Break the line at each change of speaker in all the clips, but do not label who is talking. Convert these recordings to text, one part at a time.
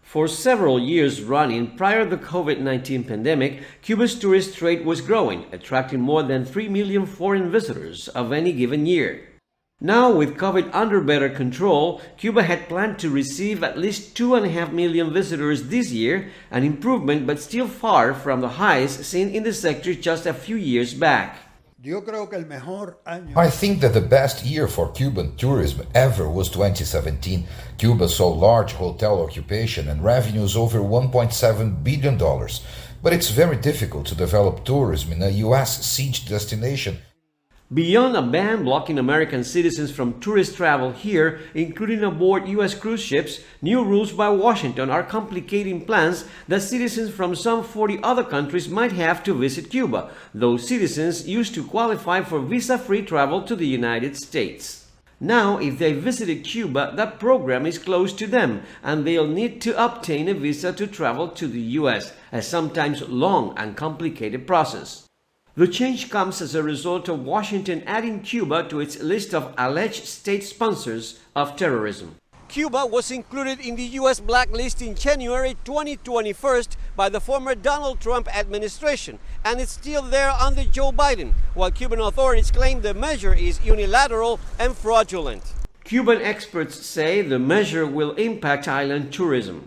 For several years running prior to the COVID-19 pandemic, Cuba's tourist trade was growing, attracting more than 3 million foreign visitors of any given year. Now, with COVID under better control, Cuba had planned to receive at least 2.5 million visitors this year, an improvement but still far from the highs seen in the sector just a few years back.
I think that the best year for Cuban tourism ever was 2017. Cuba saw large hotel occupation and revenues over $1.7 billion. But it's very difficult to develop tourism in a U.S. siege destination.
Beyond a ban blocking American citizens from tourist travel here, including aboard U.S. cruise ships, new rules by Washington are complicating plans that citizens from some 40 other countries might have to visit Cuba. Those citizens used to qualify for visa-free travel to the United States. Now, if they visited Cuba, that program is closed to them, and they'll need to obtain a visa to travel to the U.S., a sometimes long and complicated process. The change comes as a result of Washington adding Cuba to its list of alleged state sponsors of terrorism. Cuba was included in the U.S. blacklist in January 2021 by the former Donald Trump administration, and it's still there under Joe Biden, while Cuban authorities claim the measure is unilateral and fraudulent. Cuban experts say the measure will impact island tourism.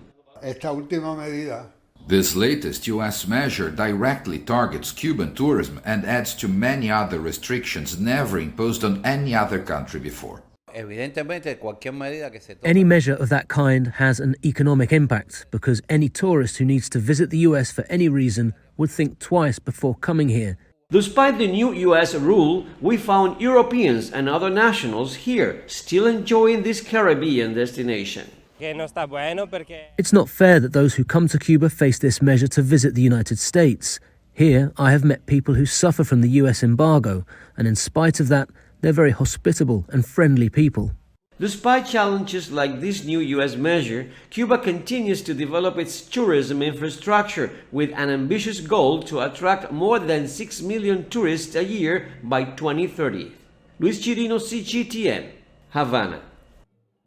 This latest U.S. measure directly targets Cuban tourism and adds to many other restrictions never imposed on any other country before.
Any measure of that kind has an economic impact because any tourist who needs to visit the US for any reason would think twice before coming here.
Despite the new US rule, we found Europeans and other nationals here still enjoying this Caribbean destination.
It's not fair that those who come to Cuba face this measure to visit the United States. Here, I have met people who suffer from the US embargo, and in spite of that, they're very hospitable and friendly people.
Despite challenges like this new US measure, Cuba continues to develop its tourism infrastructure with an ambitious goal to attract more than 6 million tourists a year by 2030. Luis Chirino, CGTN, Havana.